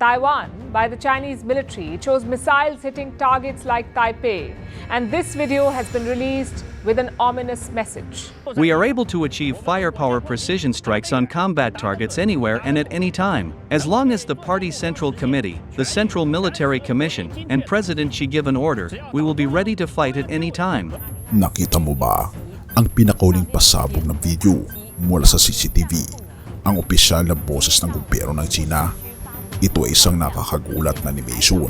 Taiwan by the Chinese military shows missiles hitting targets like Taipei, and this video has been released with an ominous message. We are able to achieve firepower precision strikes on combat targets anywhere and at any time, as long as the Party Central Committee, the Central Military Commission, and President Xi give an order, we will be ready to fight at any time. Nakita mo ba ang pinakauling pasabog na video mula sa CCTV, ang opisyal na boses ng gobyerno ng China? Ito ay isang nakakagulat na animation.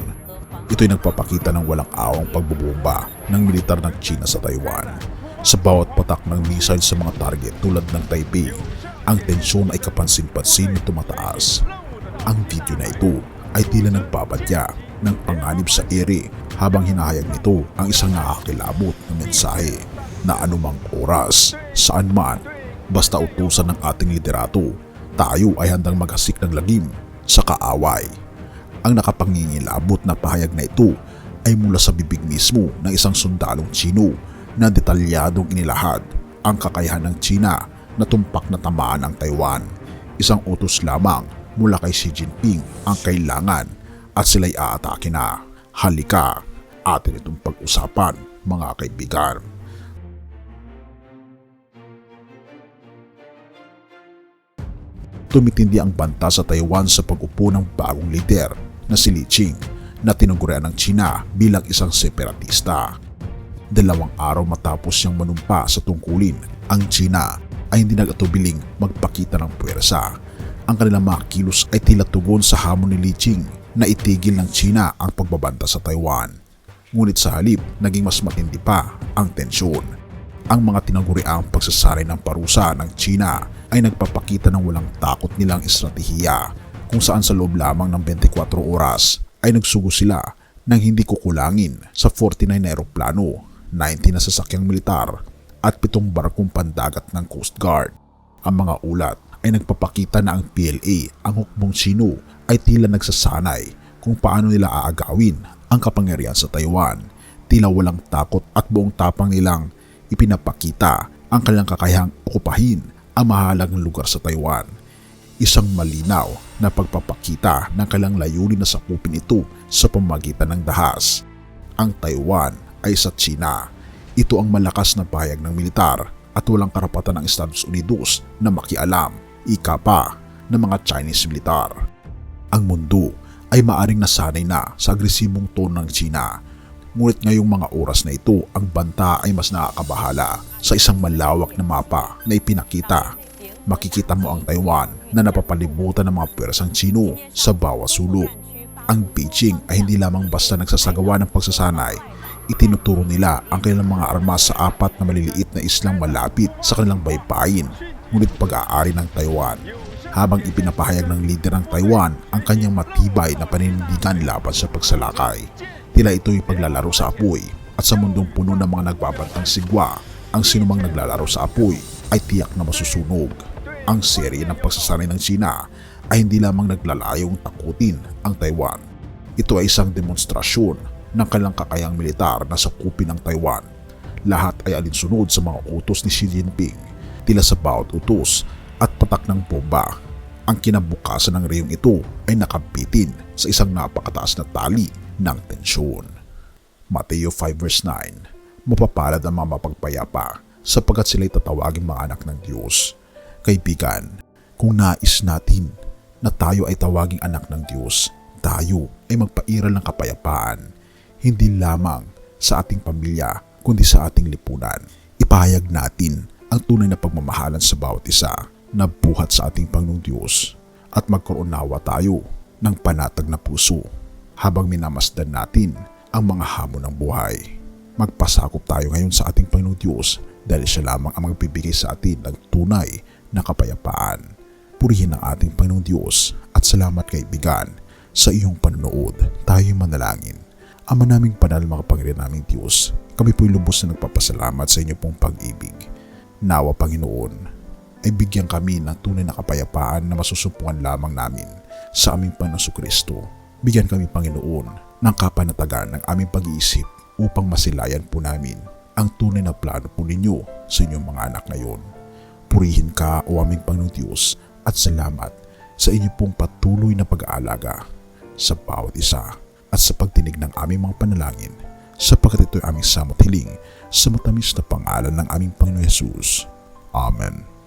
Ito ay nagpapakita ng walang awang pagbubomba ng militar ng China sa Taiwan. Sa bawat patak ng missile sa mga target tulad ng Taipei, ang tensyon ay kapansin-pansin na tumataas. Ang video na ito ay tila nagbabadya ng panganib sa ere habang hinahayag nito ang isang nakakilabot na mensahe na anumang oras, saan man, basta utusan ng ating liderato, tayo ay handang maghasik ng lagim sa kaaway. Ang nakapangingilabot na pahayag na ito ay mula sa bibig mismo ng isang sundalong Tsino na detalyadong inilahad ang kakayahan ng China na tumpak na tamaan ang Taiwan. Isang utos lamang mula kay Xi Jinping ang kailangan at sila'y aatake na. Halika, atin itong pag-usapan, mga kaibigan. Tumitindi ang banta sa Taiwan sa pag-upo ng bagong lider na si Li Qing na tinugurian ng China bilang isang separatista. 2 araw matapos siyang manumpa sa tungkulin, ang China ay hindi nag-atubiling magpakita ng puwersa. Ang kanilang mga kilos ay tila tugon sa hamon ni Li Qing na itigil ng China ang pagbabanta sa Taiwan. Ngunit sa halip, naging mas matindi pa ang tensyon. Ang mga tinaguriang pagsasari ng parusa ng China ay nagpapakita ng walang takot nilang estratehiya, kung saan sa loob lamang ng 24 oras ay nagsugo sila ng hindi kukulangin sa 49 na eroplano, 19 na sasakyang militar at 7 barkong pandagat ng Coast Guard. Ang mga ulat ay nagpapakita na ang PLA, ang hukbong Tsino, ay tila nagsasanay kung paano nila aagawin ang kapangyarihan sa Taiwan. Tila walang takot at buong tapang nilang ipinapakita ang kanilang kakayahang okupahin ang mahalagang lugar sa Taiwan. Isang malinaw na pagpapakita ng kanilang layunin na sakupin ito sa pamamagitan ng dahas. Ang Taiwan ay sa China. Ito ang malakas na pahayag ng militar at walang karapatan ng Estados Unidos na makialam, ika pa ng mga Chinese militar. Ang mundo ay maaring nasanay na sa agresibong tono ng China. Ngunit ngayong mga oras na ito, ang banta ay mas nakakabahala. Sa isang malawak na mapa na ipinakita, makikita mo ang Taiwan na napapalibutan ng mga pwersang Tsino sa bawat sulok. Ang Beijing ay hindi lamang basta nagsasagawa ng pagsasanay, itinuturo nila ang kanilang mga armas sa 4 na maliliit na islang malapit sa kanilang baybayin, ngunit pag-aari ng Taiwan. Habang ipinapahayag ng lider ng Taiwan ang kanyang matibay na paninindigan laban sa pagsalakay. Tila ito'y paglalaro sa apoy, at sa mundong puno ng mga nagbabantang sigwa, ang sinumang naglalaro sa apoy ay tiyak na masusunog. Ang serye ng pagsasanay ng China ay hindi lamang naglalayong takutin ang Taiwan. Ito ay isang demonstrasyon ng kanilang kakayahang militar na sakupin ang Taiwan. Lahat ay alinsunod sa mga utos ni Xi Jinping. Tila sa bawat utos at patak ng bomba, ang kinabukasan ng reyong ito ay nakabitin sa isang napakataas na tali ng tensyon. Mateo 5 verse 9, mapapalad ang mga mapagpayapa sapagkat sila'y tatawaging mga anak ng Diyos. Kaibigan, kung nais natin na tayo ay tawaging anak ng Diyos, tayo ay magpairal ng kapayapaan, hindi lamang sa ating pamilya kundi sa ating lipunan. Ipahayag natin ang tunay na pagmamahalan sa bawat isa na buhat sa ating Panginoong Diyos at magkaroon nawa tayo ng panatag na puso habang minamasdan natin ang mga hamon ng buhay. Magpasakop tayo ngayon sa ating Panginoong Diyos dahil siya lamang ang magbibigay sa atin ng tunay na kapayapaan. Purihin ang ating Panginoong Diyos at salamat kaibigan sa iyong panonood. Tayo'y manalangin. Ama naming banal, makapangyarihan naming Diyos, kami po'y lubos na nagpapasalamat sa inyo pong pag-ibig. Nawa Panginoon, ay bigyan kami ng tunay na kapayapaan na masusumpungan lamang namin sa aming Panginoong Kristo. Bigyan kami, Panginoon, ng kapanatagan ng aming pag-iisip upang masilayan po namin ang tunay na plano po ninyo sa inyong mga anak ngayon. Purihin ka, o aming Panginoong Diyos, at salamat sa inyo pong patuloy na pag-aalaga sa bawat isa at sa pagdinig ng aming mga panalangin, sapagkat ito'y aming samot hiling sa matamis na pangalan ng aming Panginoon Hesus. Amen.